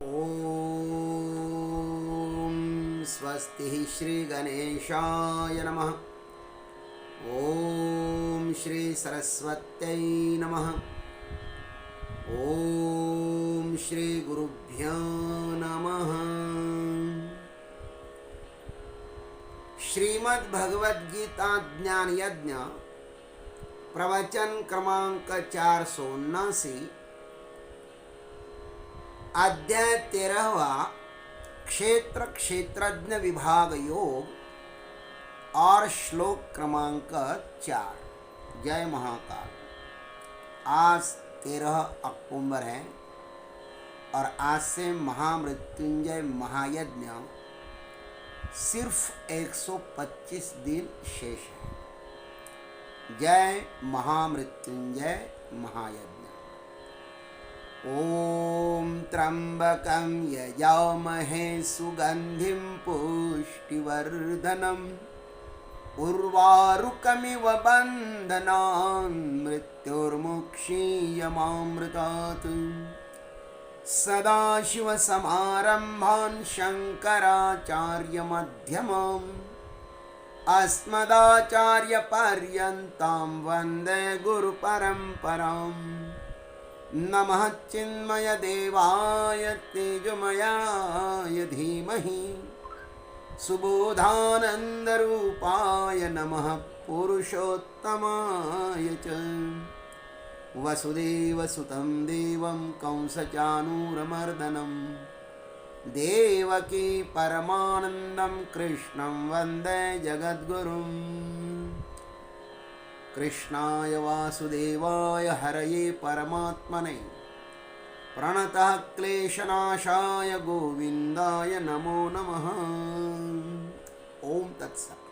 ॐ स्वस्ति श्रीगणेशाय नमः। ॐ श्री सरस्वत्यै नमः। ॐ श्री गुरुभ्यो नमः। श्रीमद् भगवद गीता ज्ञान यज्ञ प्रवचन क्रमांक 479, अध्याय 13वां, क्षेत्र क्षेत्रज्ञ विभाग योग और श्लोक क्रमांक 4। जय महाकाल। आज 13 अक्टूबर है और आज से महामृत्युंजय महायज्ञ सिर्फ 125 दिन शेष है। जय महामृत्युंजय महायज्ञ। ॐ त्र्यंबकं यजामहे सुगंधिं पुष्टिवर्धनम् उर्वारुकमिव बन्धनान् मृत्युर्मुक्षीयमामृतात्। सदाशिवसमारम्भान् शङ्कराचार्यमध्यमाम् अस्मदाचार्यपर्यन्तां वन्दे गुरुपरम्पराम्। नमः चिन्मय देवाय तेजोमयाय धीमहि सुबोधानन्दरूपाय नमः पुरुषोत्तमाय च। वसुदेवसुतं देवं कंसचानूरमर्दनं देवकी परमानन्दं कृष्णं वन्दे जगद्गुरुम्। कृष्णाय वासुदेवाय हरये परमात्मने प्रणतः क्लेशनाशाय गोविन्दाय नमो नमः। ओम तत्सत्।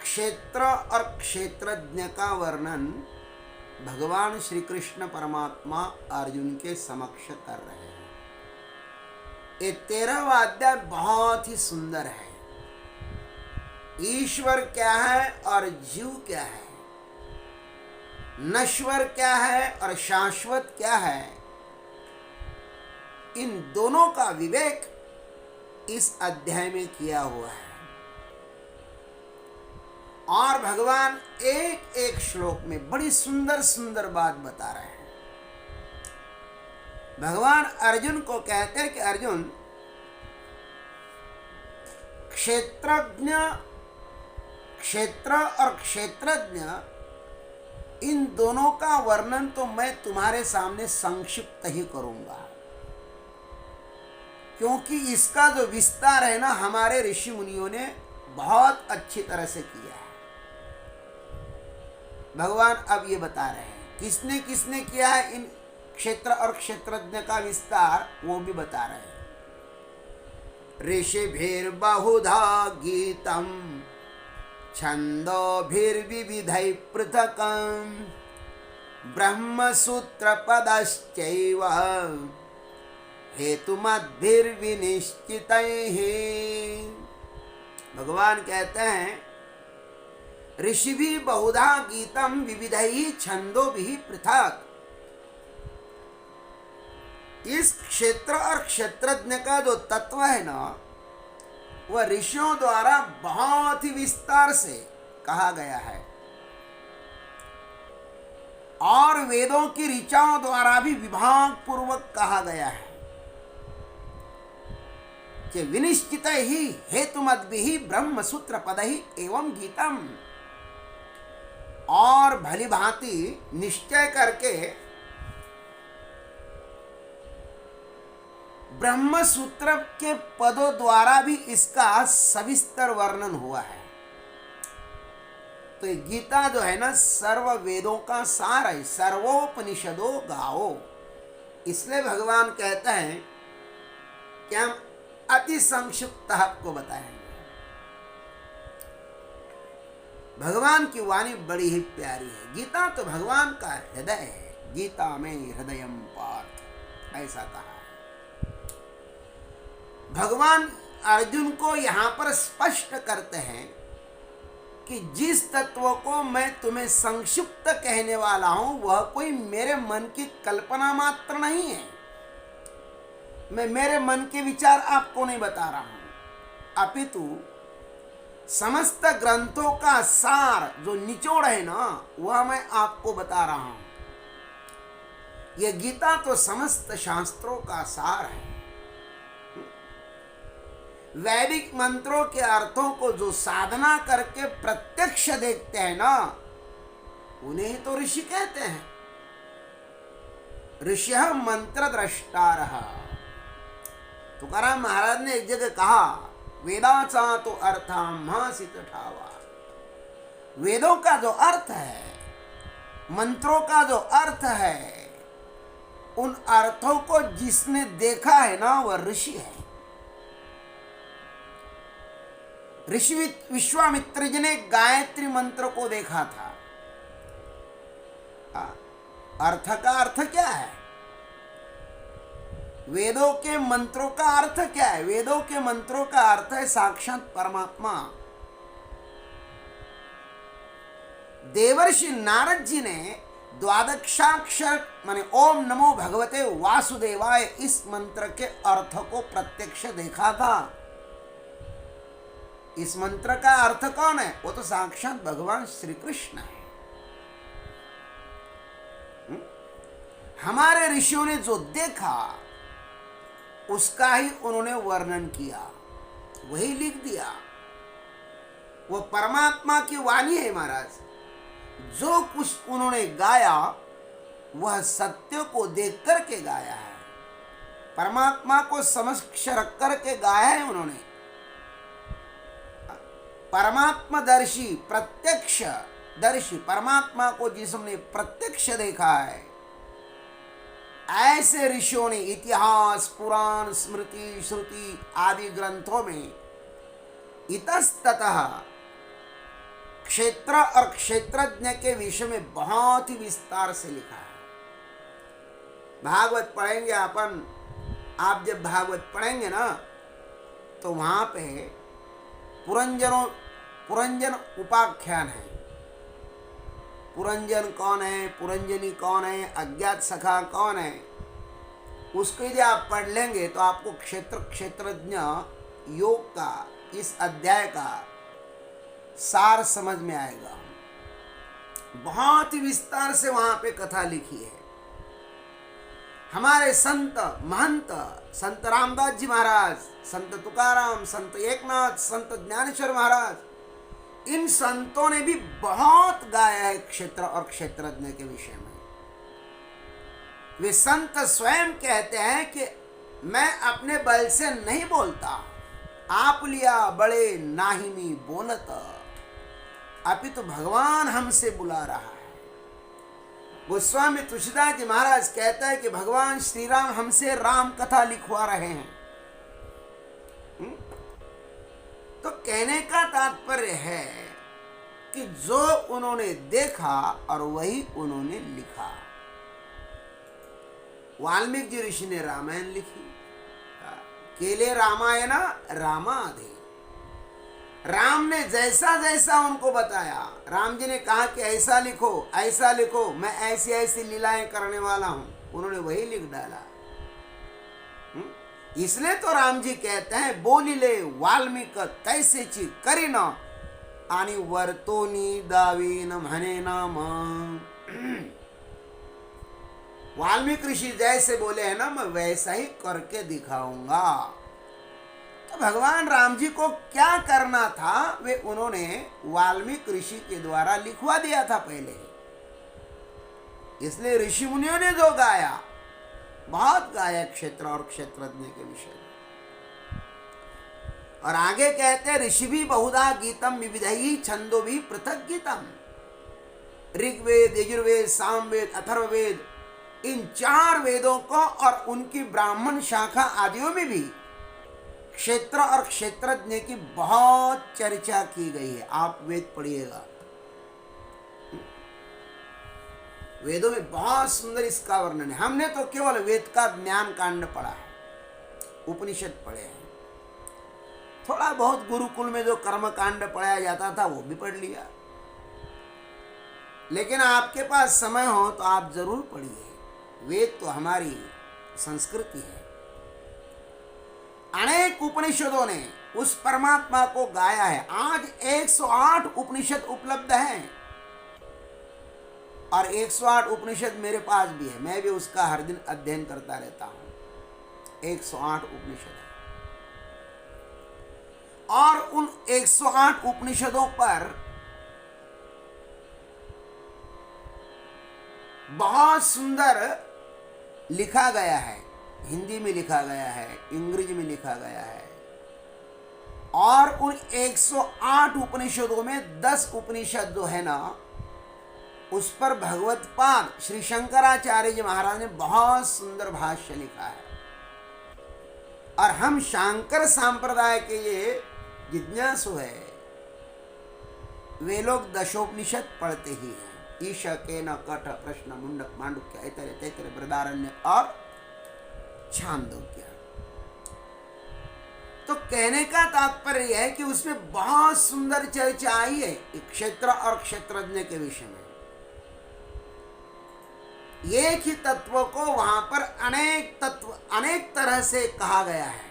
क्षेत्र और क्षेत्रज्ञ का वर्णन भगवान श्री कृष्ण परमात्मा अर्जुन के समक्ष कर रहे हैं। ये 13वां अध्याय बहुत ही सुंदर है। ईश्वर क्या है और जीव क्या है, नश्वर क्या है और शाश्वत क्या है, इन दोनों का विवेक इस अध्याय में किया हुआ है। और भगवान एक एक श्लोक में बड़ी सुंदर सुंदर बात बता रहे हैं। भगवान अर्जुन को कहते हैं कि अर्जुन, क्षेत्र और क्षेत्रज्ञ इन दोनों का वर्णन तो मैं तुम्हारे सामने संक्षिप्त ही करूंगा, क्योंकि इसका जो विस्तार है ना, हमारे ऋषि मुनियों ने बहुत अच्छी तरह से किया है। भगवान अब ये बता रहे हैं किसने किसने किया है इन क्षेत्र और क्षेत्रज्ञ का विस्तार, वो भी बता रहे हैं। ऋषिभिर्बहुधा गीतम् छन्दोभिर्विविधैः पृथक् ब्रह्मसूत्रपदश्चैव हेतुमद्भिर्विनिश्चितैः। भगवान कहते हैं, ऋषिभिः बहुधा गीतम विविधैः छन्दोभिः पृथक्। इस क्षेत्र और क्षेत्रज्ञ का जो तत्व है ना, वह ऋषियों द्वारा बहुत ही विस्तार से कहा गया है और वेदों की ऋचाओं द्वारा भी विभाग पूर्वक कहा गया है कि विनिश्चित ही हेतुमद्भिः ब्रह्मसूत्र पदहि एवं गीतम। और भली भांति निश्चय करके ब्रह्म सूत्र के पदों द्वारा भी इसका सविस्तर वर्णन हुआ है। तो गीता जो है ना, सर्व वेदों का सार है, सर्वोपनिषदो गाओ। इसलिए भगवान कहते हैं कि हम अति संक्षिप्त आपको बताएंगे। भगवान की वाणी बड़ी ही प्यारी है। गीता तो भगवान का हृदय है। गीता में हृदयम पार्थ, ऐसा कहा है। भगवान अर्जुन को यहाँ पर स्पष्ट करते हैं कि जिस तत्व को मैं तुम्हें संक्षिप्त कहने वाला हूं, वह कोई मेरे मन की कल्पना मात्र नहीं है। मैं मेरे मन के विचार आपको नहीं बता रहा हूं, अपितु समस्त ग्रंथों का सार जो निचोड़ है ना, वह मैं आपको बता रहा हूं। यह गीता तो समस्त शास्त्रों का सार है। वैदिक मंत्रों के अर्थों को जो साधना करके प्रत्यक्ष देखते हैं ना, उन्हें ही तो ऋषि कहते हैं। ऋषिः मंत्र द्रष्टारः। तुकाराम महाराज ने एक जगह कहा, वेदाचा तो अर्थांहासित ठावा। वेदों का जो अर्थ है, मंत्रों का जो अर्थ है, उन अर्थों को जिसने देखा है ना, वह ऋषि है। ऋषि विश्वामित्र जी ने गायत्री मंत्र को देखा था। अर्थ का अर्थ क्या है? वेदों के मंत्रों का अर्थ क्या है? वेदों के मंत्रों का अर्थ है साक्षात परमात्मा। देवर्षि नारद जी ने द्वादशाक्षर माने ओम नमो भगवते वासुदेवाय इस मंत्र के अर्थ को प्रत्यक्ष देखा था। इस मंत्र का अर्थ कौन है? वो तो साक्षात भगवान श्री कृष्ण है। हमारे ऋषियों ने जो देखा उसका ही उन्होंने वर्णन किया, वही लिख दिया। वो परमात्मा की वाणी है महाराज। जो कुछ उन्होंने गाया वह सत्य को देख करके गाया है, परमात्मा को समक्ष रख करके गाया है उन्होंने। परमात्मदर्शी, प्रत्यक्ष दर्शी, परमात्मा को जिसने प्रत्यक्ष देखा है, ऐसे ऋषियों ने इतिहास, पुराण, स्मृति, श्रुति आदि ग्रंथों में इतस्ततः क्षेत्र और क्षेत्रज्ञ के विषय में बहुत ही विस्तार से लिखा है। भागवत पढ़ेंगे अपन, आप जब भागवत पढ़ेंगे ना, तो वहां पे पुरंजन उपाख्यान है। पुरंजन कौन है, पुरंजनी कौन है, अज्ञात सखा कौन है, उसको यदि आप पढ़ लेंगे तो आपको क्षेत्रज्ञ योग का इस अध्याय का सार समझ में आएगा। बहुत ही विस्तार से वहां पे कथा लिखी है। हमारे संत महंत, संत रामदास जी महाराज, संत तुकाराम, संत एकनाथ, संत ज्ञानेश्वर महाराज, इन संतों ने भी बहुत गाया है क्षेत्र और क्षेत्रज्ञ के विषय में। वे संत स्वयं कहते हैं कि मैं अपने बल से नहीं बोलता, आप लिया बड़े नाहिमी बोलत, अभी तो भगवान हमसे बुला रहा है। गोस्वामी तुलसीदास जी महाराज कहता है कि भगवान श्री राम हमसे राम कथा लिखवा रहे हैं। तो कहने का तात्पर्य है कि जो उन्होंने देखा और वही उन्होंने लिखा। वाल्मीकि जी ऋषि ने रामायण लिखी, केले रामायण रामाधे। राम ने जैसा जैसा उनको बताया, राम जी ने कहा कि ऐसा लिखो, मैं ऐसी ऐसी लीलाएं करने वाला हूं, उन्होंने वही लिख डाला। इसलिए तो राम जी कहते हैं, बोलिले वाल्मीकि तैसे ची करी न आणि वर्तोनी दावी न म्हणे नाम। वाल्मीकि ऋषि जैसे बोले हैं ना, मैं वैसा ही करके दिखाऊंगा। तो भगवान राम जी को क्या करना था, वे उन्होंने वाल्मीकि ऋषि के द्वारा लिखवा दिया था पहले। इसलिए ऋषि मुनियों ने जो गाया, बहुत गाया क्षेत्र और क्षेत्रज्ञ के विषय में। और आगे कहते हैं, ऋषि भी बहुधा गीतम विविधि छंदो भी पृथक गीतम। ऋग्वेद, यजुर्वेद, सामवेद, अथर्ववेद, इन 4 वेदों को और उनकी ब्राह्मण शाखा आदियों में भी क्षेत्र और क्षेत्रज्ञ की बहुत चर्चा की गई है। आप वेद पढ़िएगा, वेदों में बहुत सुंदर इसका वर्णन है। हमने तो केवल वेद का ज्ञान कांड पढ़ा है, उपनिषद पढ़े हैं, थोड़ा बहुत गुरुकुल में जो कर्म कांड पढ़ाया जाता था वो भी पढ़ लिया। लेकिन आपके पास समय हो तो आप जरूर पढ़िए। वेद तो हमारी संस्कृति है, अनेक उपनिषदों ने उस परमात्मा को गाया है। आज 108 उपनिषद उपलब्ध हैं और 108 उपनिषद मेरे पास भी है, मैं भी उसका हर दिन अध्ययन करता रहता हूं। 108 उपनिषद है और उन 108 उपनिषदों पर बहुत सुंदर लिखा गया है। हिंदी में लिखा गया है, अंग्रेजी में लिखा गया है और उन 108 उपनिषदों में 10 उपनिषद जो है ना, उस पर भगवत्पाद श्री शंकराचार्य जी महाराज ने बहुत सुंदर भाष्य लिखा है। और हम शांकर सांप्रदाय के ये जिज्ञासु है, वे लोग दशोपनिषद पढ़ते ही हैं। ईशा के न कठ प्रश्न मुंडक मांडुक्य ऐतरेय तैतरेय बृहदारण्य और छांदोग्य। तो कहने का तात्पर्य है कि उसमें बहुत सुंदर चर्चा आई है क्षेत्र और क्षेत्रज्ञ के विषय में। एक ही तत्व को वहां पर अनेक तत्व अनेक तरह से कहा गया है,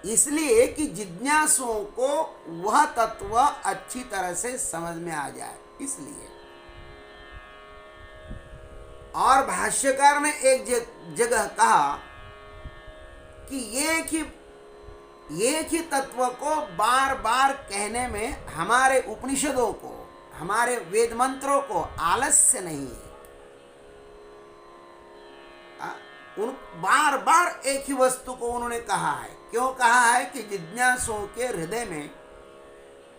इसलिए कि जिज्ञासुओं को वह तत्व अच्छी तरह से समझ में आ जाए, इसलिए। और भाष्यकार ने एक जगह कहा कि एक ही तत्व को बार बार कहने में हमारे उपनिषदों को, हमारे वेद मंत्रों को आलस्य नहीं है। उन बार बार एक ही वस्तु को उन्होंने कहा है। क्यों कहा है? कि जिज्ञासुओं के हृदय में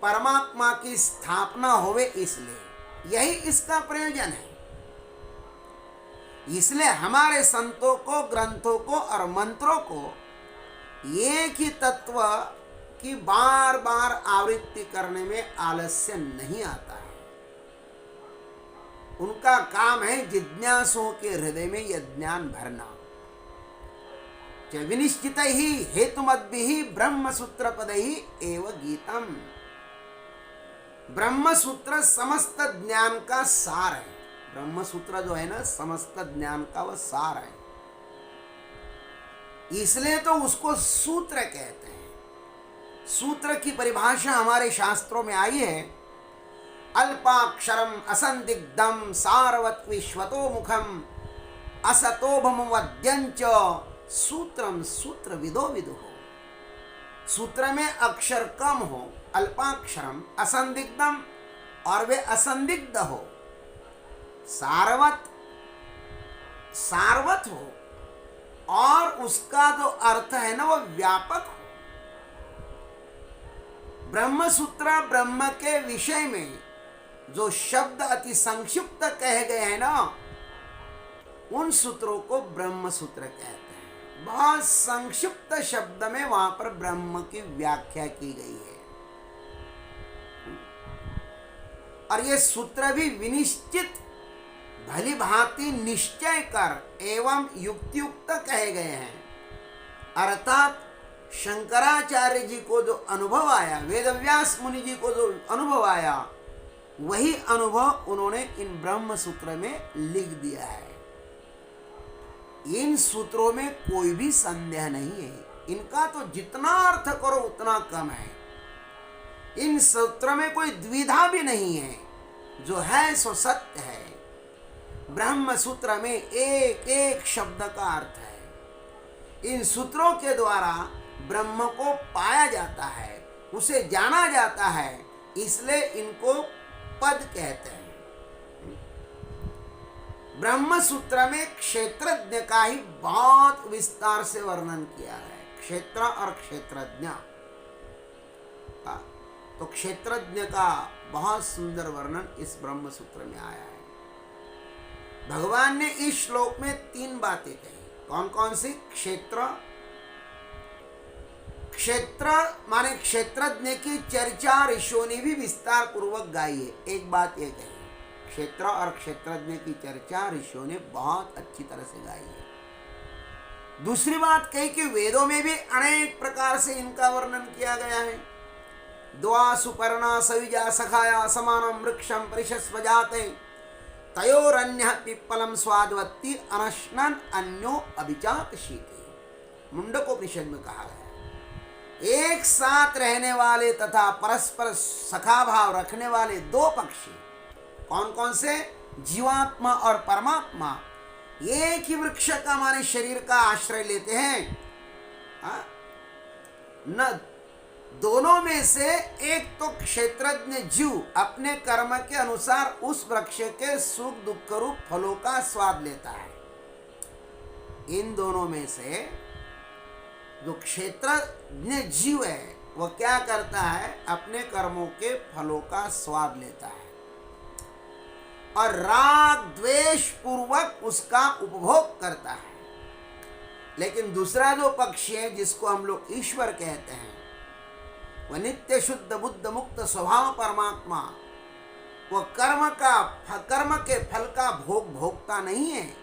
परमात्मा की स्थापना होवे, इसलिए। यही इसका प्रयोजन है। इसलिए हमारे संतों को, ग्रंथों को और मंत्रों को एक ही तत्व की बार बार आवृत्ति करने में आलस्य नहीं आता है। उनका काम है जिज्ञासुओं के हृदय में यह ज्ञान भरना। विनिश्चित ही हेतुमद्भिः ब्रह्मसूत्र पदैहि एव गीतम। ब्रह्मसूत्र समस्त ज्ञान का सार है। ब्रह्मसूत्र जो है ना, समस्त ज्ञान का वह सार है, इसलिए तो उसको सूत्र कहते हैं। सूत्र की परिभाषा हमारे शास्त्रों में आई है, अल्पाक्षरम असंदिग्धम सारवत विश्वतो मुखम असतोभम वद्यंच सूत्रम सूत्र विदो विदु हो। सूत्र में अक्षर कम हो, अल्पाक्षरम, असंदिग्धम और वे असंदिग्ध हो, सारवत हो और उसका जो अर्थ है ना वो व्यापक हो। ब्रह्म सूत्र ब्रह्म के विषय में जो शब्द अति संक्षिप्त कहे गए हैं ना, उन सूत्रों को ब्रह्म सूत्र कहते हैं। बहुत संक्षिप्त शब्द में वहां पर ब्रह्म की व्याख्या की गई है। और ये सूत्र भी विनिश्चित, भली भांति निश्चय कर एवं युक्तियुक्त कहे गए हैं। अर्थात शंकराचार्य जी को जो अनुभव आया, वेदव्यास मुनि जी को जो अनुभव आया, वही अनुभव उन्होंने इन ब्रह्म सूत्र में लिख दिया है। इन सूत्रों में कोई भी संदेह नहीं है। इनका तो जितना अर्थ करो उतना कम है। इन सूत्र में कोई द्विधा भी नहीं है, जो है सो सत्य है। ब्रह्म सूत्र में एक एक शब्द का अर्थ है। इन सूत्रों के द्वारा ब्रह्म को पाया जाता है, उसे जाना जाता है, इसलिए इनको पद कहते हैं। ब्रह्म सूत्र में क्षेत्रज्ञ का ही बहुत विस्तार से वर्णन किया है। क्षेत्र और क्षेत्रज्ञ, तो क्षेत्रज्ञ का बहुत सुंदर वर्णन इस ब्रह्म सूत्र में आया है। भगवान ने इस श्लोक में 3 बातें कही। कौन कौन सी? क्षेत्र माने क्षेत्रज्ञ की चर्चा ऋषियों ने भी विस्तार पूर्वक गाई है। एक बात यह कही, क्षेत्र और क्षेत्रज्ञ की चर्चा ऋषियों ने बहुत अच्छी तरह से गाई है। दूसरी बात कही कि वेदों में भी अनेक प्रकार से इनका वर्णन किया गया है। द्वा सुपर्णा सयुजा सखाया समानम वृक्षम परिशस्व जाते तयोरन्यः पिप्पलम स्वादवत्ति अनश्नन् अन्यो अभिचात शीते। मुंडकोपनिषद में कहा गया। एक साथ रहने वाले तथा परस्पर सखा भाव रखने वाले दो पक्षी कौन कौन से? जीवात्मा और परमात्मा एक ही वृक्ष का हमारे शरीर का आश्रय लेते हैं। न दोनों में से एक तो क्षेत्रज्ञ जीव अपने कर्म के अनुसार उस वृक्ष के सुख दुख रूप फलों का स्वाद लेता है। इन दोनों में से जो क्षेत्रज्ञ जीव है वह क्या करता है? अपने कर्मों के फलों का स्वाद लेता है और राग द्वेष पूर्वक उसका उपभोग करता है। लेकिन दूसरा जो पक्षी है जिसको हम लोग ईश्वर कहते हैं, वह नित्य शुद्ध बुद्ध मुक्त स्वभाव परमात्मा, वह कर्म के फल का भोगता नहीं है,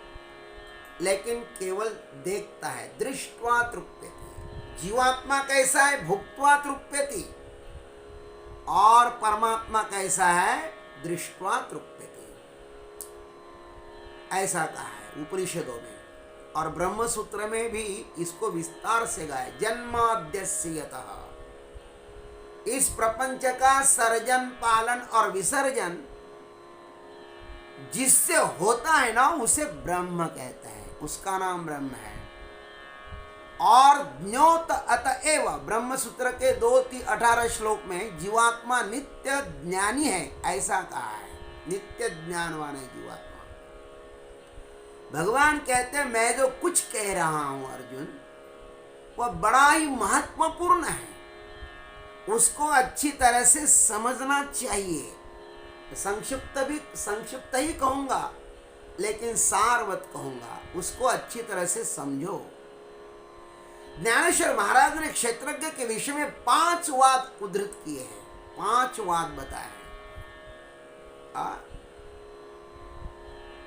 लेकिन केवल देखता है। दृष्ट्वा तृप्यति। जीवात्मा कैसा है? भुक्त्वा तृप्यति। और परमात्मा कैसा है? दृष्ट्वा तृप्यति। ऐसा कहा है उपनिषदों में, और ब्रह्म सूत्र में भी इसको विस्तार से गाया। जन्माद्यस्य यतः, इस प्रपंच का सर्जन पालन और विसर्जन जिससे होता है ना, उसे ब्रह्म कहते हैं, उसका नाम ब्रह्म है। और ज्ञोत अतएव, ब्रह्म सूत्र के 2-18 श्लोक में जीवात्मा नित्य ज्ञानी है ऐसा कहा है। नित्य ज्ञानवान है जीवात्मा। भगवान कहते हैं मैं जो कुछ कह रहा हूं अर्जुन, वह बड़ा ही महत्वपूर्ण है, उसको अच्छी तरह से समझना चाहिए। संक्षिप्त ही कहूंगा, लेकिन सारवत कहूंगा, उसको अच्छी तरह से समझो। ज्ञानेश्वर महाराज ने क्षेत्रज्ञ के विषय में 5 वाद उद्धृत किए हैं, 5 वाद बताए हैं।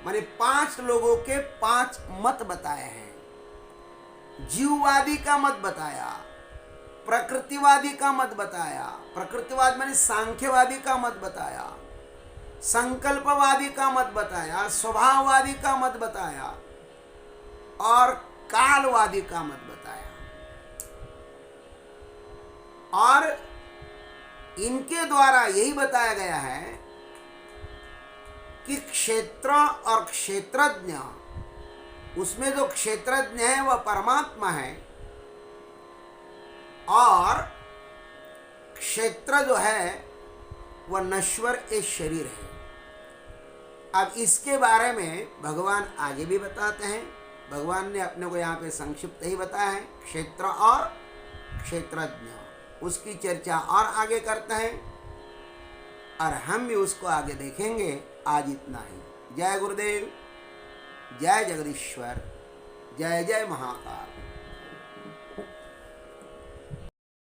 माने 5 लोगों के 5 मत बताए हैं। जीववादी का मत बताया, प्रकृतिवादी का मत बताया, प्रकृतिवाद माने सांख्यवादी का मत बताया, संकल्पवादी का मत बताया, स्वभाववादी का मत बताया और कालवादी का मत बताया। और इनके द्वारा यही बताया गया है कि क्षेत्र और क्षेत्रज्ञ, उसमें जो क्षेत्रज्ञ है वह परमात्मा है, और क्षेत्र जो है वह नश्वर एक शरीर है। अब इसके बारे में भगवान आगे भी बताते हैं। भगवान ने अपने को यहाँ पे संक्षिप्त ही बताया है, क्षेत्र और क्षेत्रज्ञ। उसकी चर्चा और आगे करते हैं और हम भी उसको आगे देखेंगे। आज इतना ही। जय गुरुदेव, जय जगदीश्वर, जय जय महाकाल।